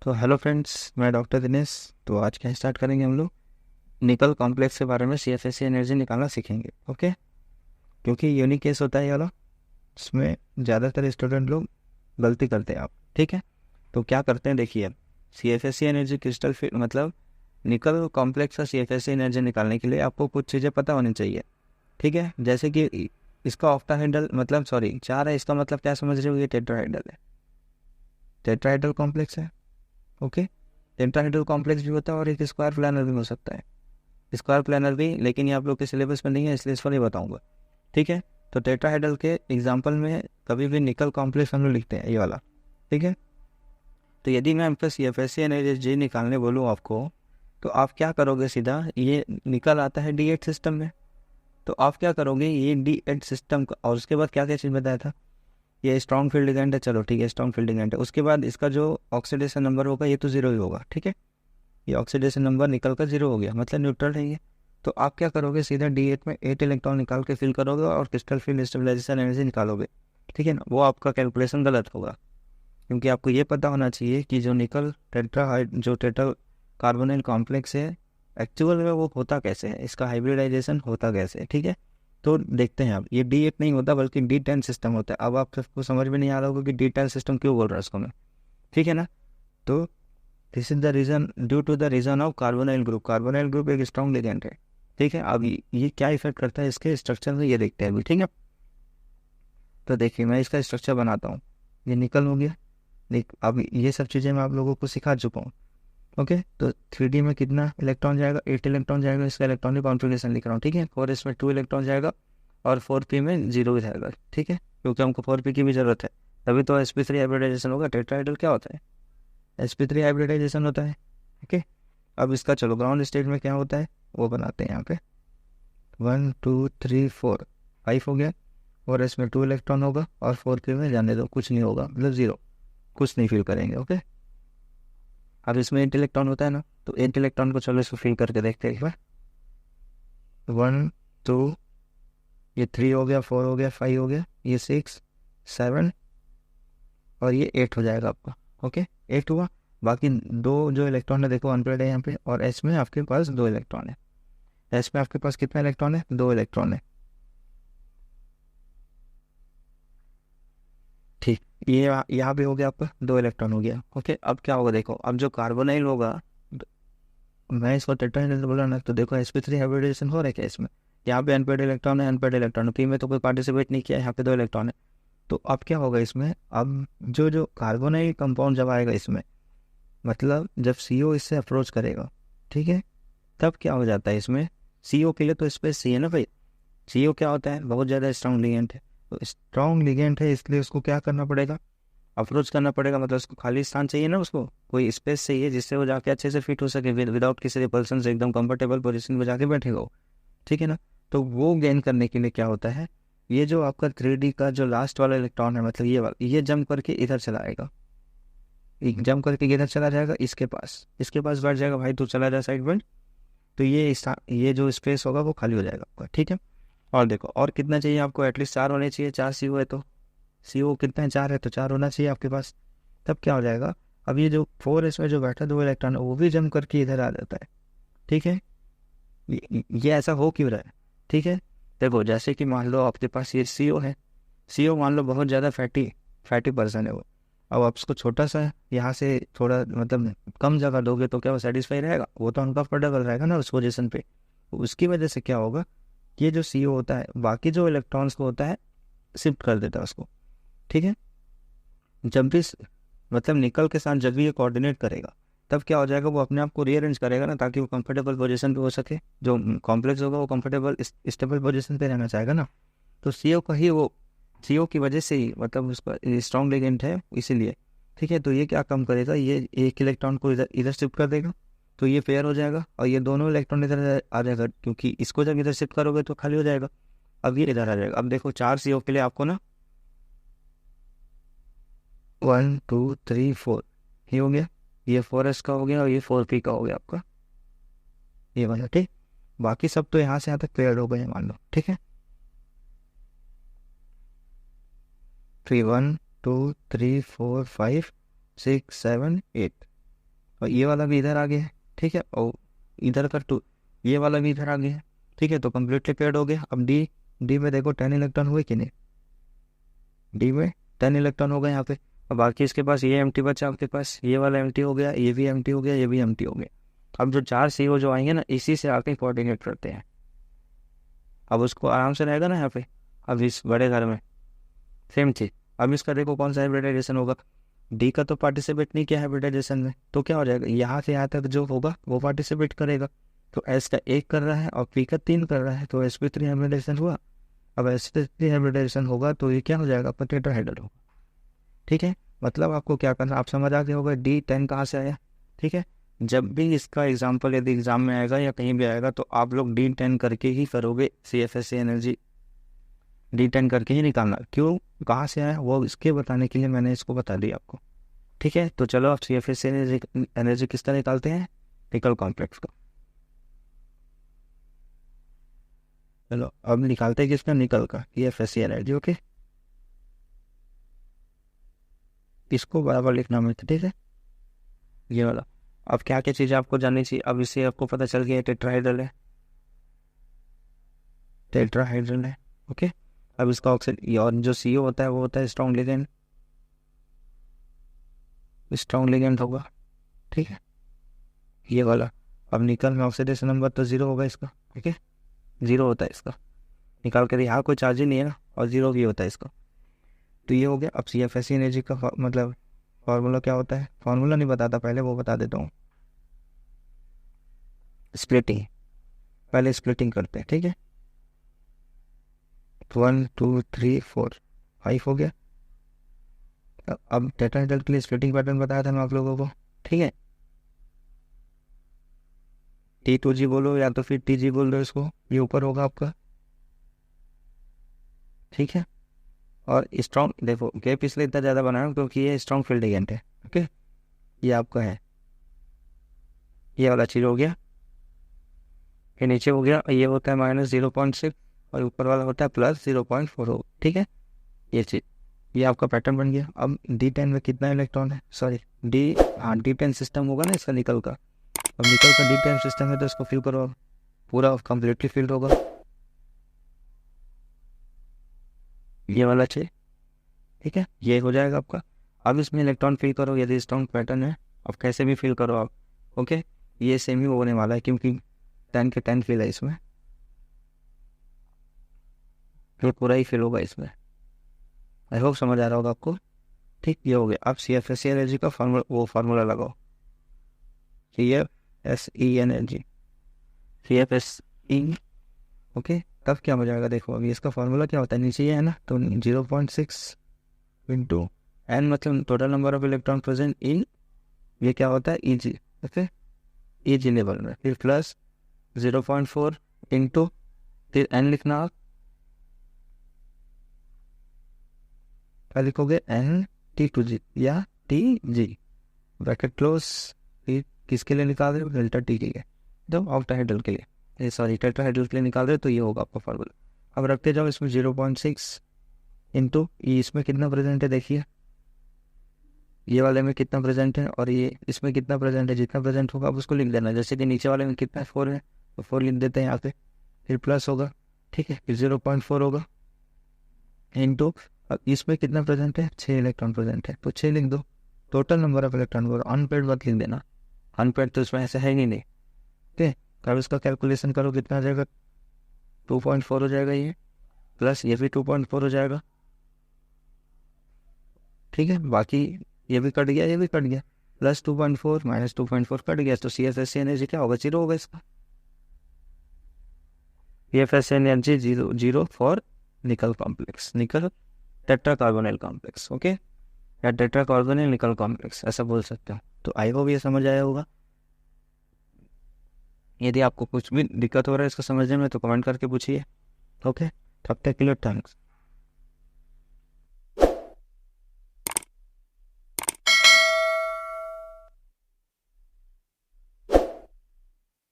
तो hello friends, मैं doctor Dinesh. तो आज क्या स्टार्ट करेंगे हम लोग निकल कॉम्प्लेक्स के बारे में सीएफएससी एनर्जी निकालना सीखेंगे। ओके, क्योंकि यूनिक केस होता है ये वाला, इसमें ज़्यादातर स्टूडेंट लोग गलती करते हैं। आप ठीक है, तो क्या करते हैं देखिए, सीएफएससी एनर्जी क्रिस्टल फील्ड मतलब निकल कॉम्प्लेक्स का सीएफएससी एनर्जी निकालने के लिए आपको कुछ चीज़ें पता होनी चाहिए। ठीक है, जैसे कि इसका ऑक्टाहेड्रल मतलब सॉरी 4 है, इसका मतलब क्या समझ रहे हो, ये टेट्राहेड्रल है, टेट्राहेड्रल कॉम्प्लेक्स है। ओके, टेट्राहेड्रल कॉम्प्लेक्स भी होता है और एक स्क्वायर प्लानर भी हो सकता है, स्क्वायर प्लानर भी, लेकिन ये आप लोग के सिलेबस में नहीं है इसलिए इस पर नहीं बताऊंगा। ठीक है, तो टेट्राहेड्रल के एग्जांपल में कभी भी निकल कॉम्प्लेक्स हम लोग लिखते हैं ये वाला। ठीक है, तो यदि मैं आपका सीएफएससी एनर्जी निकालने बोलूँ आपको, तो आप क्या करोगे, सीधा ये निकल आता है D8 सिस्टम में, तो आप क्या करोगे, ये D8 सिस्टम का, और उसके बाद क्या क्या चीज़ बताया था, ये स्ट्रॉन्ग फील्ड लिगेंड है। चलो ठीक है, स्ट्रॉन्ग फील्ड लिगेंड है, उसके बाद इसका जो ऑक्सीडेशन नंबर होगा ये तो 0 ही होगा। ठीक है, ये ऑक्सीडेशन नंबर निकल कर 0 हो गया, मतलब न्यूट्रल है ये। तो आप क्या करोगे, सीधा D8 में 8 इलेक्ट्रॉन निकाल के फिल करोगे और क्रिस्टल फील्ड स्टेबलाइजेशन एनर्जी निकालोगे। ठीक है ना, वो आपका कैलकुलेशन गलत होगा, क्योंकि आपको ये पता होना चाहिए कि जो निकल जो टेट्रा कार्बोनिल कॉम्प्लेक्स है, एक्चुअल में वो होता कैसे है, इसका हाइब्रिडाइजेशन होता कैसे है। ठीक है, तो देखते हैं। अब ये D8 नहीं होता बल्कि D10 सिस्टम होता है। अब आप सबको समझ में नहीं आ रहा होगा कि D10 सिस्टम क्यों बोल रहा है उसको मैं। ठीक है ना, तो this is the reason, due to the reason of carbonyl group. Carbonyl group एक स्ट्रॉन्ग लिगेंड है। ठीक है, अब ये क्या इफेक्ट करता है इसके स्ट्रक्चर में, ये देखते हैं अभी। ठीक है, तो देखिए मैं इसका स्ट्रक्चर बनाता हूँ। ये निकल हो गया, देख अब ये सब चीज़ें मैं आप लोगों को सिखा चुका हूँ। ओके, तो 3D में कितना इलेक्ट्रॉन जाएगा, 8 इलेक्ट्रॉन जाएगा, इसका इलेक्ट्रॉनिक कॉन्फ़िगरेशन लिख रहा हूँ। ठीक है, 4 इसमें 2 इलेक्ट्रॉन जाएगा और 4p में 0 जाएगा। ठीक है, क्योंकि हमको 4p की भी ज़रूरत है, तभी तो sp3 हाइब्रिडाइजेशन होगा। टेट्राहेड्रल क्या होता है, sp3 हाइब्रिडाइजेशन होता है। ओके, अब इसका चलो ग्राउंड स्टेट में क्या होता है वो बनाते हैं यहाँ पे। 1 2 3 4 5 हो गया, और इसमें 2 इलेक्ट्रॉन होगा और 4p में जाने दो, कुछ नहीं होगा, मतलब 0, कुछ नहीं फील करेंगे। ओके, अब इसमें 8 इलेक्ट्रॉन होता है ना, तो 8 इलेक्ट्रॉन को चलो इसको फील करके देखते हैं एक बार। 1 2, ये 3 हो गया, 4 हो गया, 5 हो गया, ये 6 7 और ये 8 हो जाएगा आपका। ओके, 8 हुआ, बाकी 2 जो इलेक्ट्रॉन है देखो अनपेड है यहाँ पे, और एस में आपके पास 2 इलेक्ट्रॉन है। एस में आपके पास कितना इलेक्ट्रॉन है, 2 इलेक्ट्रॉन है। ठीक, ये यहाँ पे हो गया आपका 2 इलेक्ट्रॉन हो गया। ओके, अब क्या होगा देखो, अब जो कार्बोनाइल होगा, मैं इसको टेट्राहेड्रल बोला ना, तो देखो sp3 हाइब्रिडाइजेशन हो रहा है क्या इसमें, यहाँ पे अनपेड इलेक्ट्रॉन है, अनपेड इलेक्ट्रॉन है, पी में तो कोई पार्टिसिपेट नहीं किया, यहाँ पे 2 इलेक्ट्रॉन है। तो अब क्या होगा इसमें, अब जो जो कार्बोनाइल कंपाउंड जब आएगा इसमें, मतलब जब CO इससे अप्रोच करेगा, ठीक है, तब क्या हो जाता है इसमें, CO के लिए तो स्पेस चाहिए ना भाई। CO क्या होता है, बहुत ज़्यादा स्ट्रॉन्ग लिगेंड है, तो स्ट्रॉन्ग लिगेंड है इसलिए उसको क्या करना पड़ेगा, अप्रोच करना पड़ेगा, मतलब उसको खाली स्थान चाहिए ना, उसको कोई स्पेस चाहिए जिससे वो जाके अच्छे से फिट हो सके, विदाउट किसी रिपल्सन से एकदम कंफर्टेबल पोजीशन में जाके बैठेगा वो। ठीक है ना, तो वो गेन करने के लिए क्या होता है, ये जो आपका 3D का जो लास्ट वाला इलेक्ट्रॉन है, मतलब ये वाला, ये जंप करके इधर चला आएगा, जंप करके इधर चला जाएगा, इसके पास बैठ जाएगा, भाई तू चला जा साइड में। तो ये जो स्पेस होगा वो खाली हो जाएगा आपका। ठीक है, और देखो और कितना चाहिए आपको, एटलीस्ट 4 होने चाहिए, 4 CO है तो CO कितना है, 4 है तो 4 होना चाहिए आपके पास। तब क्या हो जाएगा, अब ये जो 4 इसमें जो बैठा 2 इलेक्ट्रॉन है वो भी जम करके इधर आ जाता है। ठीक है, ये ऐसा हो क्यों रहा है। ठीक है, देखो जैसे कि मान लो आपके पास ये CO है, CO मान लो बहुत ज़्यादा फैटी पर्सन है वो, अब आप उसको छोटा सा यहाँ से थोड़ा मतलब कम जगह दोगे तो क्या वो सेटिस्फाई रहेगा, वो तो अनकंफर्टेबल रहेगा ना उस पोजीशन पे। उसकी वजह से क्या होगा, ये जो CO होता है बाकी जो इलेक्ट्रॉन्स को होता है शिफ्ट कर देता है उसको। ठीक है, जब भी मतलब निकल के साथ जब भी ये कोऑर्डिनेट करेगा, तब क्या हो जाएगा, वो अपने आप को रीअरेंज करेगा ना, ताकि वो कंफर्टेबल पोजीशन पे हो सके, जो कॉम्प्लेक्स होगा वो कंफर्टेबल स्टेबल पोजीशन पे रहना चाहेगा ना। तो CO का ही वो, CO की वजह से ही मतलब उसका स्ट्रॉन्ग लिगेंड है इसीलिए। ठीक है, तो ये क्या कम करेगा, ये एक इलेक्ट्रॉन को इधर इधर शिफ्ट कर देगा, तो ये पेयर हो जाएगा, और ये दोनों इलेक्ट्रॉन इधर आ जाएगा, क्योंकि इसको जब इधर शिफ्ट करोगे तो खाली हो जाएगा। अब ये इधर आ जाएगा। अब देखो 4 CO के लिए आपको ना 1 2 3 4 ये हो गया, ये 4s का हो गया और ये 4p का हो गया आपका, ये वाला। ठीक, बाकी सब तो यहाँ से यहाँ तक क्लियर हो गए मान लो। ठीक है, 3 1 2 3 4 5 6 7 8 और ये वाला भी इधर आ गया है, ठीक है, और इधर का टू, ये वाला भी इधर आ गया है, ठीक है, तो कम्प्लीटली पेयर्ड हो गया। अब डी में देखो 10 इलेक्ट्रॉन हुए कि नहीं, डी में 10 इलेक्ट्रॉन हो गए यहाँ पे। अब बाकी इसके पास ये एम्प्टी बचा, आपके पास ये वाला एम्प्टी हो गया, ये भी एम्प्टी हो गया, ये भी एम्प्टी हो गया। अब जो 4 CO जो आएंगे ना, इसी से आके कोऑर्डिनेट करते हैं। अब उसको आराम से रहेगा ना यहाँ पे। अब इस बड़े घर में सेम चीज। अब इसका देखो कौन सा हाइब्रिडाइजेशन होगा, डी का तो पार्टिसिपेट नहीं किया हाइब्रिडाइजेशन में, तो क्या हो जाएगा, यहाँ से यहाँ तक जो होगा वो पार्टिसिपेट करेगा। तो एस का 1 कर रहा है और पी का 3 कर रहा है, तो sp3 हाइब्रिडाइजेशन हुआ। अब sp3 हाइब्रिडाइजेशन होगा तो ये क्या हो जाएगा, आपका टेट्राहाइड्रल होगा। ठीक है, मतलब आपको क्या करना, आप समझ आ गए होगा D10 कहाँ से आया। ठीक है, जब भी इसका एग्जाम्पल यदि एग्जाम में आएगा या कहीं भी आएगा तो आप लोग D10 करके ही करोगे, CFSE एनर्जी D10 करके ही निकालना। क्यों, कहाँ से आया वो इसके बताने के लिए मैंने इसको बता दिया आपको। ठीक है, तो चलो आप CFSE एनर्जी किस तरह निकालते हैं, निकल कॉम्प्लेक्स का। चलो अब निकालते हैं किसका, निकल का CFSE एनर्जी। ओके, इसको बराबर लिखना मैं, ठीक है, ये वाला। अब क्या क्या चीज़ें आपको जाननी चाहिए, अब इससे आपको पता चल गया टेट्राहाइड्रल है, टेट्राहाइड्रल है। ओके, अब इसका ऑक्सीजन और जो CO होता है वो होता है स्ट्रॉन्ग लिगेंड, स्ट्रॉन्ग लिगेंड होगा। ठीक है, ये वाला। अब निकल में ऑक्सीडेशन नंबर तो 0 होगा इसका, ठीक है, 0 होता है इसका, निकाल कर यहाँ कोई चार्ज ही नहीं है ना, और 0 भी होता है इसका। तो ये हो गया। अब CFSE एनर्जी का मतलब फार्मूला क्या होता है, फार्मूला नहीं बताता, पहले वो बता देता हूँ। स्प्लिटिंग, पहले स्प्लिटिंग करते हैं, ठीक है। 1 2 3 4 5 हो गया। अब टेट्राहाइड्रल के लिए स्प्लिटिंग पैटर्न बताया था मैं आप लोगों को, ठीक है। T2G बोलो या तो फिर TG बोल दो इसको, ये ऊपर होगा आपका, ठीक है। और स्ट्रॉन्ग, देखो गैप इसलिए इतना ज़्यादा बनाया क्योंकि ये स्ट्रॉन्ग फील्ड एजेंट है। ओके, ये आपका है, ये वाला चीज़ हो गया, ये नीचे हो गया, ये होता है -0.6 और ऊपर वाला होता है +0.4 हो, ठीक है, ये चीज़, ये आपका पैटर्न बन गया। अब D10 में कितना इलेक्ट्रॉन है, सॉरी हाँ D10 सिस्टम होगा ना इसका निकल का। अब निकल का D10 सिस्टम है तो इसको फिल करो, पूरा कम्प्लीटली फिल्ड होगा, ये वाला चाहिए, ठीक है, ये हो जाएगा आपका। अब इसमें इलेक्ट्रॉन फिल करो यदि स्ट्रॉन्ग पैटर्न है, अब कैसे भी फिल करो आप। ओके, ये सेम ही होने वाला है क्योंकि 10 के 10 फिल है इसमें, फिर पूरा ही फिल होगा इसमें। आई होप समझ आ रहा होगा आपको, ठीक, ये हो गया। अब CFSE एनर्जी का फार्मूला, वो फार्मूला लगाओ, CFSE एनर्जी, CFSE। ओके, तब क्या हो जाएगा, देखो अभी इसका फार्मूला क्या होता है, नीचे ये है ना, तो 0.6 इंटू n, मतलब total number of electron present in, ये क्या होता है EG, ओके, EG लेवल में, फिर प्लस 0.4 इंटू, फिर n लिखना आप, क्या लिखोगे, N/T2G या TG, ब्रैकेट क्लोज। फिर किसके लिए निकाल रहे हो, डेल्टा T के लिए, तो ऑक्टाहाइड्रल के लिए, सॉरी टेट्राहाइड्रल के लिए निकाल रहे हो, तो ये होगा आपका फार्मूला। अब रखते जाओ इसमें 0.6 इंटू, ये इसमें कितना प्रेजेंट है देखिए, ये वाले में कितना प्रेजेंट है और ये इसमें कितना प्रेजेंट है, जितना प्रेजेंट होगा आप उसको लिख देना। जैसे कि नीचे वाले में कितना 4 है तो 4 लिख देते हैं यहाँ पे, फिर प्लस होगा, ठीक है, फिर 0.4 होगा इंटू, अब इसमें कितना प्रेजेंट है, 6 इलेक्ट्रॉन प्रेजेंट है तो 6 लिख दो। टोटल नंबर ऑफ इलेक्ट्रॉन को अनपेड मत लिख देना, अनपेड तो इसमें ऐसे है ही नहीं, ठीक है। अब इसका कैलकुलेशन करो कितना आ जाएगा, 2.4 हो जाएगा ये, प्लस ये भी 2.4 हो जाएगा, ठीक है। बाकी ये भी कट गया, ये भी कट गया, प्लस 2.4 -2.4 कट गया, तो CFSE एनर्जी क्या होगा, 0 होगा इसका। CFSE एनर्जी 0 फॉर निकल कॉम्प्लेक्स, निकल टेट्राकार्बोनिल कॉम्प्लेक्स, ओके, या टेट्राकार्बोनिल निकल कॉम्प्लेक्स ऐसा बोल सकते हो। तो आई होप ये समझ आया होगा। यदि आपको कुछ भी दिक्कत हो रहा है इसको समझने में तो कमेंट करके पूछिए। ओके, तब तक के लिए थैंक्स।